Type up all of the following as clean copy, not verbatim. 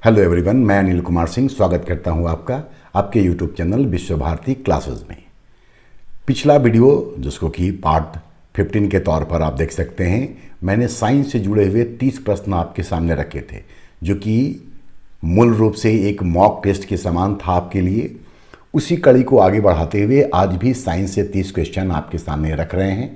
Hello everyone, मैं अनिल कुमार सिंह स्वागत करता हूं आपका आपके यूट्यूब चैनल विश्व भारती क्लासेस में। पिछला वीडियो जिसको कि पार्ट 15 के तौर पर आप देख सकते हैं, मैंने साइंस से जुड़े हुए 30 प्रश्न आपके सामने रखे थे, जो कि मूल रूप से एक मॉक टेस्ट के समान था आपके लिए। उसी कड़ी को आगे बढ़ाते हुए आज भी साइंस से 30 क्वेश्चन आपके सामने रख रहे हैं।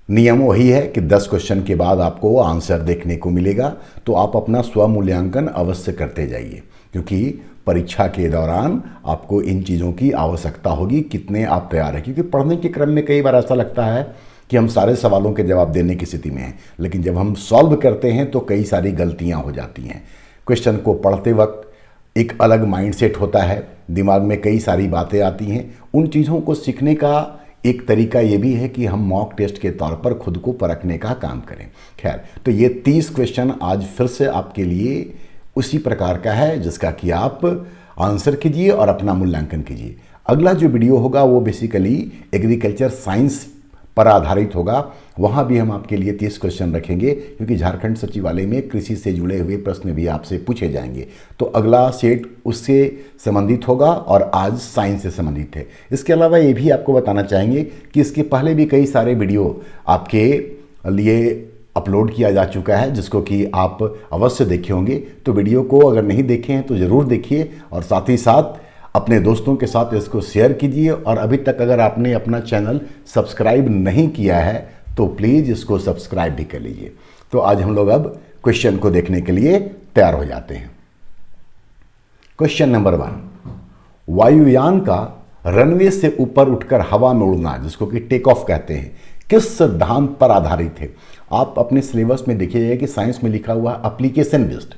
नियम वही है कि 10 क्वेश्चन के बाद आपको आंसर देखने को मिलेगा, तो आप अपना स्वमूल्यांकन अवश्य करते जाइए, क्योंकि परीक्षा के दौरान आपको इन चीज़ों की आवश्यकता होगी। कितने आप तैयार हैं, क्योंकि पढ़ने के क्रम में कई बार ऐसा लगता है कि हम सारे सवालों के जवाब देने की स्थिति में हैं, लेकिन जब हम सॉल्व करते हैं तो कई सारी गलतियां हो जाती हैं। क्वेश्चन को पढ़ते वक्त एक अलग माइंडसेट होता है, दिमाग में कई सारी बातें आती हैं। उन चीज़ों को सीखने का एक तरीका ये भी है कि हम मॉक टेस्ट के तौर पर खुद को परखने का काम करें। खैर, तो ये 30 क्वेश्चन आज फिर से आपके लिए उसी प्रकार का है जिसका कि आप आंसर कीजिए और अपना मूल्यांकन कीजिए। अगला जो वीडियो होगा वो बेसिकली एग्रीकल्चर साइंस पर आधारित होगा। वहाँ भी हम आपके लिए 30 क्वेश्चन रखेंगे, क्योंकि झारखंड सचिवालय में कृषि से जुड़े हुए प्रश्न भी आपसे पूछे जाएंगे। तो अगला सेट उससे संबंधित होगा और आज साइंस से संबंधित है। इसके अलावा ये भी आपको बताना चाहेंगे कि इसके पहले भी कई सारे वीडियो आपके लिए अपलोड किया जा चुका है, जिसको कि आप अवश्य देखे होंगे। तो वीडियो को अगर नहीं देखे हैं तो ज़रूर देखिए और साथ ही साथ अपने दोस्तों के साथ इसको शेयर कीजिए। और अभी तक अगर आपने अपना चैनल सब्सक्राइब नहीं किया है तो प्लीज़ इसको सब्सक्राइब भी कर लीजिए। तो आज हम लोग अब क्वेश्चन को देखने के लिए तैयार हो जाते हैं। क्वेश्चन नंबर 1, वायुयान का रनवे से ऊपर उठकर हवा में उड़ना, जिसको कि टेक ऑफ कहते हैं, किस सिद्धांत पर आधारित है? आप अपने सिलेबस में देखिएगा कि साइंस में लिखा हुआ एप्लीकेशन बेस्ड,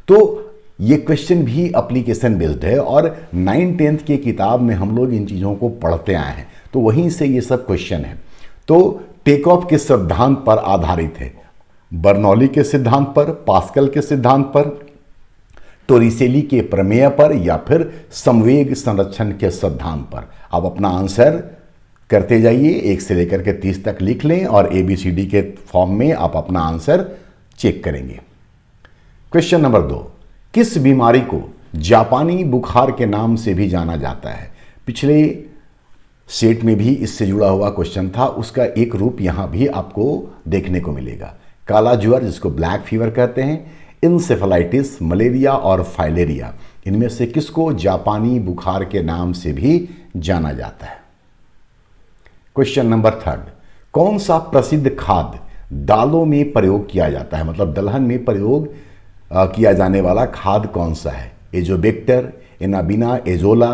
तो ये क्वेश्चन भी एप्लीकेशन बेस्ड है और 9th-10th की किताब में हम लोग इन चीज़ों को पढ़ते आए हैं, तो वहीं से ये सब क्वेश्चन है। तो टेक ऑफ के सिद्धांत पर आधारित है, बर्नौली के सिद्धांत पर, पास्कल के सिद्धांत पर, टोरिसेली के प्रमेय पर, या फिर संवेग संरक्षण के सिद्धांत पर? आप अपना आंसर करते जाइए, 1 से लेकर के 30 तक लिख लें और ABCD के फॉर्म में आप अपना आंसर चेक करेंगे। क्वेश्चन नंबर 2, किस बीमारी को जापानी बुखार के नाम से भी जाना जाता है? पिछले सेट में भी इससे जुड़ा हुआ क्वेश्चन था, उसका एक रूप यहां भी आपको देखने को मिलेगा। काला ज्वर, जिसको ब्लैक फीवर कहते हैं, इंसेफेलाइटिस, मलेरिया और फाइलेरिया, इनमें से किसको जापानी बुखार के नाम से भी जाना जाता है? क्वेश्चन नंबर 3, कौन सा प्रसिद्ध खाद्य दालों में प्रयोग किया जाता है? मतलब दलहन में प्रयोग किया जाने वाला खाद कौन सा है? एजोबैक्टर, एनाबिना, एजोला,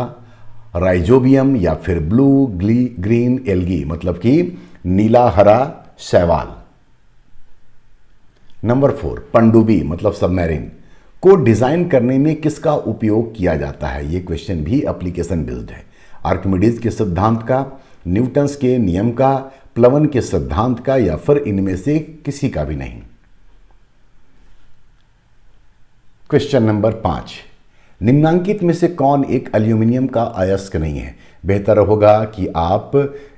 राइजोबियम, या फिर ब्लू ग्रीन एल्गी, मतलब कि नीला हरा शैवाल। नंबर 4, पनडुब्बी मतलब सबमरीन को डिजाइन करने में किसका उपयोग किया जाता है? ये क्वेश्चन भी एप्लीकेशन बेस्ड है। आर्किमिडीज के सिद्धांत का, न्यूटन्स के नियम का, प्लवन के सिद्धांत का, या फिर इनमें से किसी का भी नहीं? क्वेश्चन नंबर 5, निम्नांकित में से कौन एक एल्यूमिनियम का अयस्क नहीं है? बेहतर होगा कि आप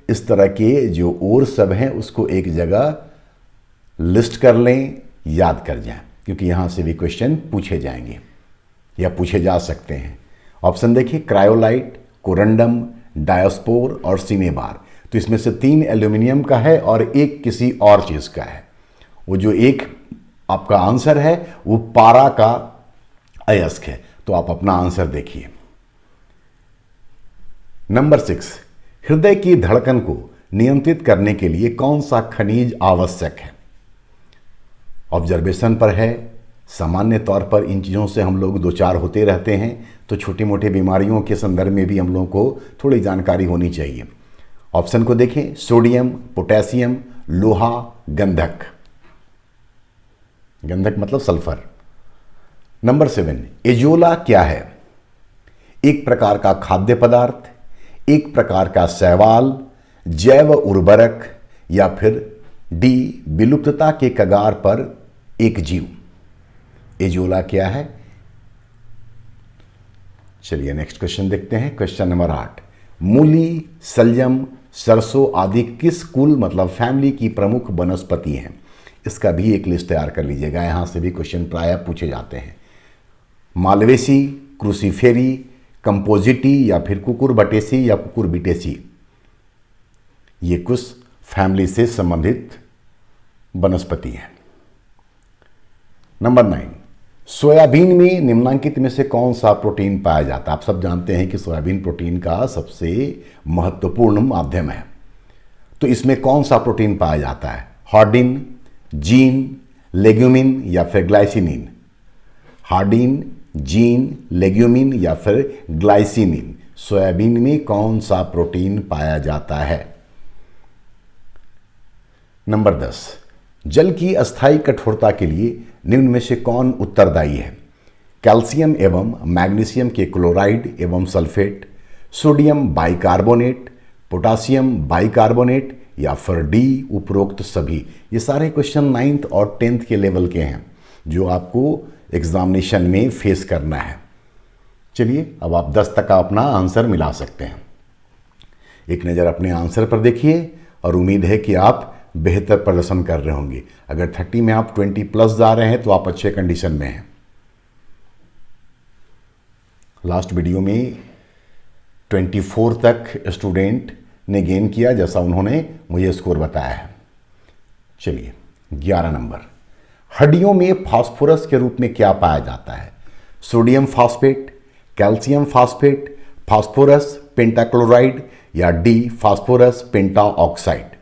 इस तरह के जो और सब हैं उसको एक जगह लिस्ट कर लें, याद कर जाएं, क्योंकि यहां से भी क्वेश्चन पूछे जाएंगे या पूछे जा सकते हैं। ऑप्शन देखिए, क्रायोलाइट, कोरंडम, डायोस्पोर और सिनेबार। तो इसमें से 3 एल्यूमिनियम का है और एक किसी और चीज का है। वो जो एक आपका आंसर है वो पारा का अयस्क है। तो आप अपना आंसर देखिए। नंबर 6, हृदय की धड़कन को नियंत्रित करने के लिए कौन सा खनिज आवश्यक है? ऑब्जर्वेशन पर है। सामान्य तौर पर इन चीज़ों से हम लोग 2-4 होते रहते हैं, तो छोटी मोटी बीमारियों के संदर्भ में भी हम लोगों को थोड़ी जानकारी होनी चाहिए। ऑप्शन को देखें, सोडियम, पोटेशियम, लोहा, गंधक। गंधक मतलब सल्फर। नंबर 7, एजोला क्या है? एक प्रकार का खाद्य पदार्थ, एक प्रकार का शैवाल, जैव उर्वरक, या फिर डी, विलुप्तता के कगार पर एक जीव? एजोला क्या है? चलिए नेक्स्ट क्वेश्चन देखते हैं। क्वेश्चन नंबर 8, मूली, सलजम, सरसों आदि किस कुल मतलब फैमिली की प्रमुख वनस्पति हैं? इसका भी एक लिस्ट तैयार कर लीजिएगा, यहाँ से भी क्वेश्चन प्रायः पूछे जाते हैं। मालवेसी, क्रूसीफेरी, कंपोजिटी या फिर कुकुरबिटेसी या कुकुरबिटेसी। ये कुछ फैमिली से संबंधित वनस्पति हैं। नंबर 9, सोयाबीन में निम्नलिखित में से कौन सा प्रोटीन पाया जाता है? आप सब जानते हैं कि सोयाबीन प्रोटीन का सबसे महत्वपूर्ण माध्यम है। तो इसमें कौन सा प्रोटीन पाया जाता है? हार्डिन, जीन, लेग्यूमिन या फिर ग्लाइसिनिन? हार्डिन, जीन, लेग्यूमिन या फिर ग्लाइसिनिन। सोयाबीन में कौन सा प्रोटीन पाया जाता है? नंबर 10, जल की अस्थायी कठोरता के लिए निम्न में से कौन उत्तरदायी है? कैल्शियम एवं मैग्नीशियम के क्लोराइड एवं sulphate, sodium bicarbonate, potassium bicarbonate या फिर डी उपरोक्त सभी। ये सारे क्वेश्चन 9th और 10th के लेवल के हैं जो आपको एग्जामिनेशन में फेस करना है। चलिए अब आप 10 तक का अपना आंसर मिला सकते हैं। एक नज़र अपने आंसर पर देखिए और उम्मीद है कि आप बेहतर प्रदर्शन कर रहे होंगे। अगर 30 में आप 20+ जा रहे हैं तो आप अच्छे कंडीशन में हैं। लास्ट वीडियो में 24 तक स्टूडेंट ने गेन किया जैसा उन्होंने मुझे स्कोर बताया है। चलिए 11 नंबर, हड्डियों में फास्फोरस के रूप में क्या पाया जाता है? Sodium phosphate, calcium phosphate, phosphorus pentachloride या डी फास्फोरस पेंटाऑक्साइड।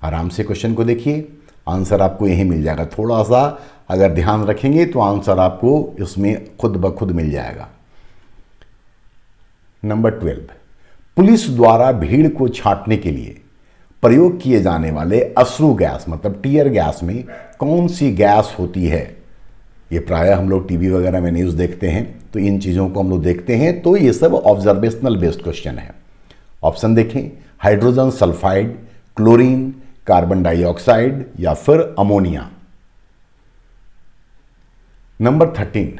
आराम से क्वेश्चन को देखिए, आंसर आपको यही मिल जाएगा। थोड़ा सा अगर ध्यान रखेंगे तो आंसर आपको इसमें खुद ब खुद मिल जाएगा। नंबर 12, पुलिस द्वारा भीड़ को छांटने के लिए प्रयोग किए जाने वाले अश्रु गैस मतलब टीयर गैस में कौन सी गैस होती है? ये प्रायः हम लोग टीवी वगैरह में न्यूज़ देखते हैं तो इन चीज़ों को हम लोग देखते हैं, तो ये सब ऑब्जर्वेशनल बेस्ड क्वेश्चन है। ऑप्शन देखें, hydrogen sulphide, chlorine, carbon dioxide या फिर अमोनिया। नंबर 13,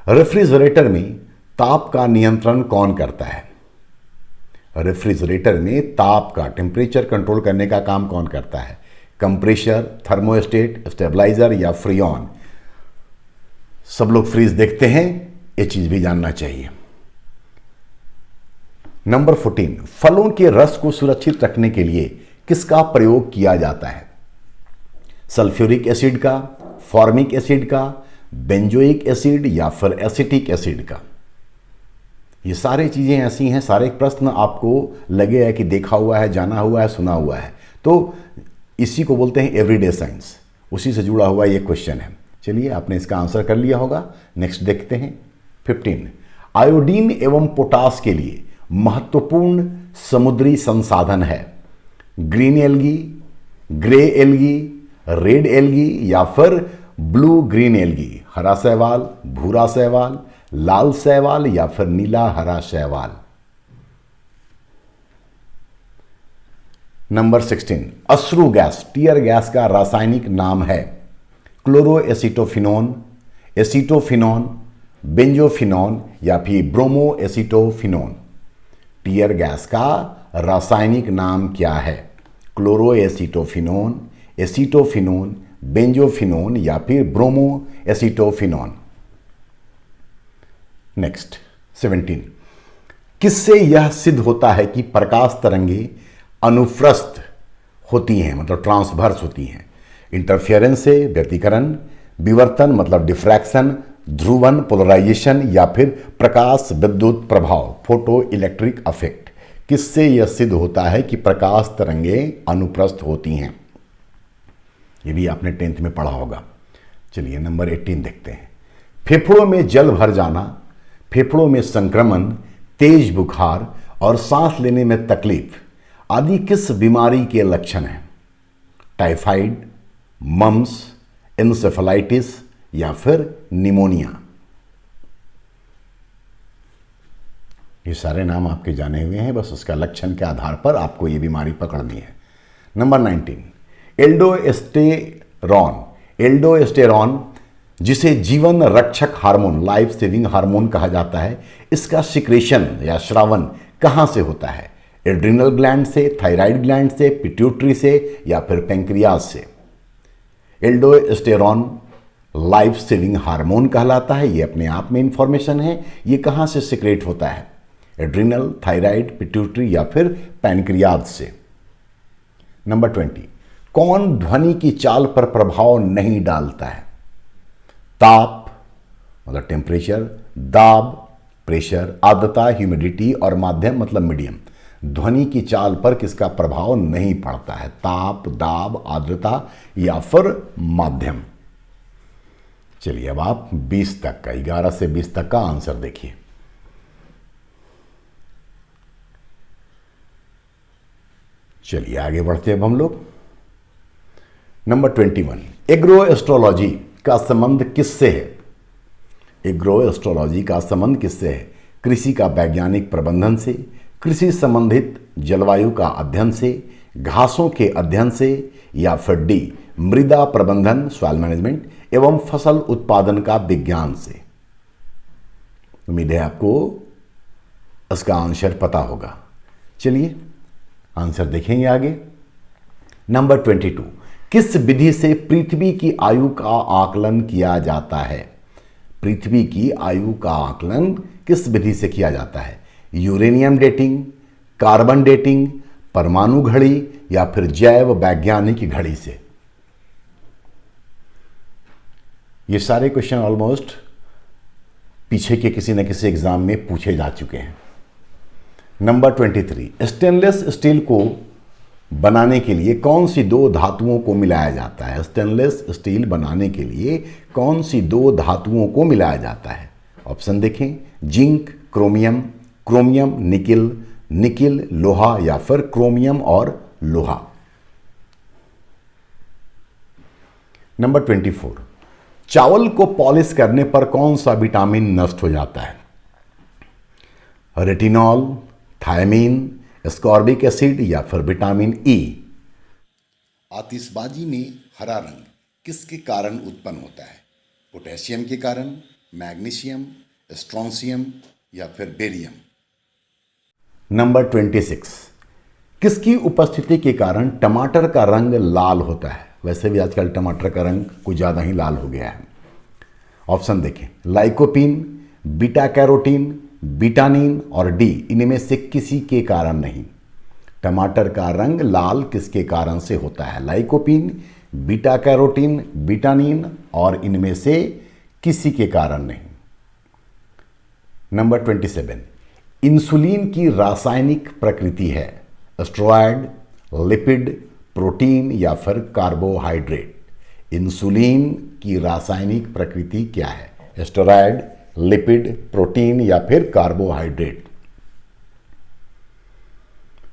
रेफ्रिजरेटर में ताप का नियंत्रण कौन करता है? रेफ्रिजरेटर में ताप का टेम्परेचर कंट्रोल करने का काम कौन करता है? कंप्रेसर, थर्मोस्टेट, स्टेबलाइजर या फ्रीऑन। सब लोग फ्रीज देखते हैं, ये चीज भी जानना चाहिए। नंबर 14, फलों के रस को सुरक्षित रखने के लिए किसका प्रयोग किया जाता है? सल्फ्यूरिक एसिड का, फॉर्मिक एसिड का, बेंजोइक एसिड या फिर एसिटिक एसिड का। ये सारी चीज़ें ऐसी हैं, सारे प्रश्न आपको लगेगा कि देखा हुआ है, जाना हुआ है, सुना हुआ है, तो इसी को बोलते हैं एवरीडे साइंस, उसी से जुड़ा हुआ ये क्वेश्चन है। चलिए आपने इसका आंसर कर लिया होगा। नेक्स्ट देखते हैं 15, आयोडीन एवं पोटास के लिए महत्वपूर्ण समुद्री संसाधन है? Green algae, grey algae, red algae या फिर ब्लू ग्रीन एल्गी। हरा शैवाल, भूरा शैवाल, लाल शैवाल या फिर नीला हरा शैवाल। नंबर 16, अश्रु गैस टीयर गैस का रासायनिक नाम है? क्लोरोएसिटोफिनोन, एसिटोफिनोन, बेंजोफिनोन या फिर ब्रोमोएसिटोफिनोन। टीयर गैस का रासायनिक नाम क्या है? क्लोरोएसिटोफिनोन, एसिटोफिनोन, बेंजोफिनोन या फिर ब्रोमोएसिटोफिनोन। नेक्स्ट 17, किससे यह सिद्ध होता है कि प्रकाश तरंगे अनुप्रस्थ होती हैं मतलब ट्रांसवर्स होती हैं? इंटरफेरेंस से, व्यतिकरण, विवर्तन मतलब डिफ्रैक्शन, ध्रुवन पोलराइजेशन या फिर प्रकाश विद्युत प्रभाव फोटो इलेक्ट्रिक इफेक्ट। किससे यह सिद्ध होता है कि प्रकाश तरंगे अनुप्रस्थ होती हैं? ये भी आपने 10th में पढ़ा होगा। चलिए नंबर 18 देखते हैं। फेफड़ों में जल भर जाना, फेफड़ों में संक्रमण, तेज बुखार और सांस लेने में तकलीफ आदि किस बीमारी के लक्षण हैं? टाइफाइड, मम्स, एन्सेफेलाइटिस या फिर निमोनिया। ये सारे नाम आपके जाने हुए हैं, बस उसका लक्षण के आधार पर आपको ये बीमारी पकड़नी है। नंबर 19, एल्डोस्टेरॉन जिसे जीवन रक्षक हार्मोन लाइफ सेविंग हार्मोन कहा जाता है, इसका सिक्रेशन या श्रावण कहां से होता है? एड्रिनल ग्लैंड से, थायराइड ग्लैंड से, पिट्यूटरी से या फिर पेंक्रियाज से? एल्डोस्टेरॉन लाइफ सेविंग हार्मोन कहलाता है। ये अपने आप में इंफॉर्मेशन है। ये कहाँ से सिक्रेट होता है? एड्रिनल, थायराइड, पिट्यूटरी या फिर पैनक्रियाज से। नंबर 20, कौन ध्वनि की चाल पर प्रभाव नहीं डालता है? ताप मतलब टेम्परेचर, दाब प्रेशर, आर्द्रता ह्यूमिडिटी और माध्यम मतलब मीडियम। ध्वनि की चाल पर किसका प्रभाव नहीं पड़ता है? ताप, दाब, आर्द्रता या फिर माध्यम। चलिए अब आप 20 तक का, 11 से 20 तक का आंसर देखिए। चलिए आगे बढ़ते हैं अब हम लोग। नंबर 21, एग्रो एस्ट्रोलॉजी का संबंध किससे है? एग्रो एस्ट्रोलॉजी का संबंध किससे है? कृषि का वैज्ञानिक प्रबंधन से, कृषि संबंधित जलवायु का अध्ययन से, घासों के अध्ययन से या फिर डी मृदा प्रबंधन सॉइल मैनेजमेंट एवं फसल उत्पादन का विज्ञान से। उम्मीद है आपको इसका आंसर पता होगा। चलिए आंसर देखेंगे आगे। नंबर 22, किस विधि से पृथ्वी की आयु का आकलन किया जाता है? पृथ्वी की आयु का आकलन किस विधि से किया जाता है? यूरेनियम डेटिंग, कार्बन डेटिंग, परमाणु घड़ी या फिर जैव वैज्ञानिक घड़ी से। ये सारे क्वेश्चन ऑलमोस्ट पीछे के किसी न किसी एग्जाम में पूछे जा चुके हैं। नंबर 23, स्टेनलेस स्टील को बनाने के लिए कौन सी दो धातुओं को मिलाया जाता है? स्टेनलेस स्टील बनाने के लिए कौन सी दो धातुओं को मिलाया जाता है? ऑप्शन देखें, zinc, chromium, chromium nickel, nickel लोहा या फिर क्रोमियम और लोहा। नंबर 24, चावल को पॉलिश करने पर कौन सा विटामिन नष्ट हो जाता है? रेटिनॉल, थायमीन, एस्कॉर्बिक एसिड या फिर विटामिन ई। आतिशबाजी में हरा रंग किसके कारण उत्पन्न होता है? पोटेशियम के कारण, मैग्नीशियम, स्ट्रोंशियम या फिर बेरियम। नंबर 26, किसकी उपस्थिति के कारण टमाटर का रंग लाल होता है? वैसे भी आजकल टमाटर का रंग कुछ ज़्यादा ही लाल हो गया है। ऑप्शन देखें, लाइकोपीन, बीटा कैरोटीन, बिटानिन और डी इनमें से किसी के कारण नहीं। टमाटर का रंग लाल किसके कारण से होता है? लाइकोपीन, बीटा कैरोटीन, बिटानिन और इनमें से किसी के कारण नहीं। नंबर 27, इंसुलिन की रासायनिक प्रकृति है स्टेरॉयड, लिपिड, प्रोटीन या फिर कार्बोहाइड्रेट। इंसुलिन की रासायनिक प्रकृति क्या है? स्टेरॉयड, लिपिड, प्रोटीन या फिर कार्बोहाइड्रेट।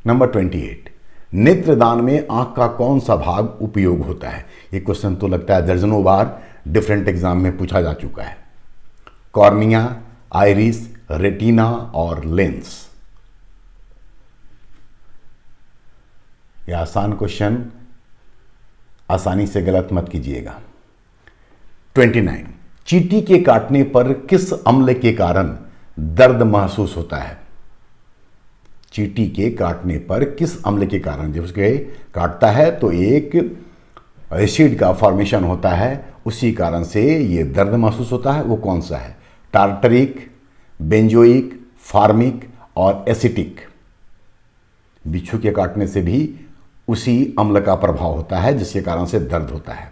नंबर 28, नेत्रदान में आंख का कौन सा भाग उपयोग होता है? ये क्वेश्चन तो लगता है दर्जनों बार डिफरेंट एग्जाम में पूछा जा चुका है। कॉर्निया, आइरिस, रेटिना और लेंस। यह आसान क्वेश्चन, आसानी से गलत मत कीजिएगा। 29, चींटी के काटने पर किस अम्ल के कारण दर्द महसूस होता है? चींटी के काटने पर किस अम्ल के कारण, जब उसके काटता है तो एक एसिड का फॉर्मेशन होता है, उसी कारण से ये दर्द महसूस होता है। वो कौन सा है? टार्टरिक, बेंजोइक, फार्मिक और एसिटिक। बिच्छू के काटने से भी उसी अम्ल का प्रभाव होता है जिसके कारण से दर्द होता है।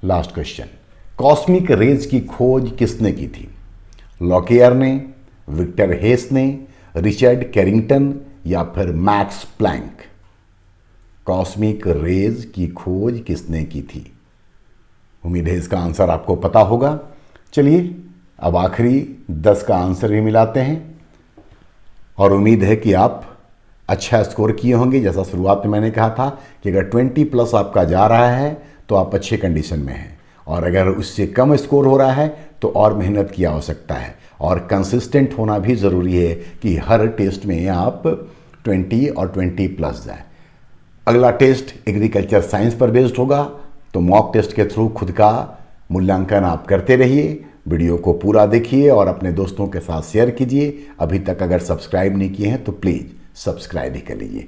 लास्ट क्वेश्चन, कॉस्मिक रेज की खोज किसने की थी? लॉकियर ने, विक्टर हेस ने, रिचर्ड कैरिंगटन या फिर मैक्स प्लैंक। कॉस्मिक रेज की खोज किसने की थी? उम्मीद है इसका आंसर आपको पता होगा। चलिए अब आखिरी 10 का आंसर भी मिलाते हैं और उम्मीद है कि आप अच्छा स्कोर किए होंगे। जैसा शुरुआत में मैंने कहा था कि अगर 20+ आपका जा रहा है तो आप अच्छे कंडीशन में हैं, और अगर उससे कम स्कोर हो रहा है तो और मेहनत की आवश्यकता है, और कंसिस्टेंट होना भी ज़रूरी है कि हर टेस्ट में आप 20 और 20+ जाएं। अगला टेस्ट एग्रीकल्चर साइंस पर बेस्ड होगा, तो मॉक टेस्ट के थ्रू खुद का मूल्यांकन आप करते रहिए। वीडियो को पूरा देखिए और अपने दोस्तों के साथ शेयर कीजिए। अभी तक अगर सब्सक्राइब नहीं किए हैं तो प्लीज़ सब्सक्राइब ही कर लीजिए।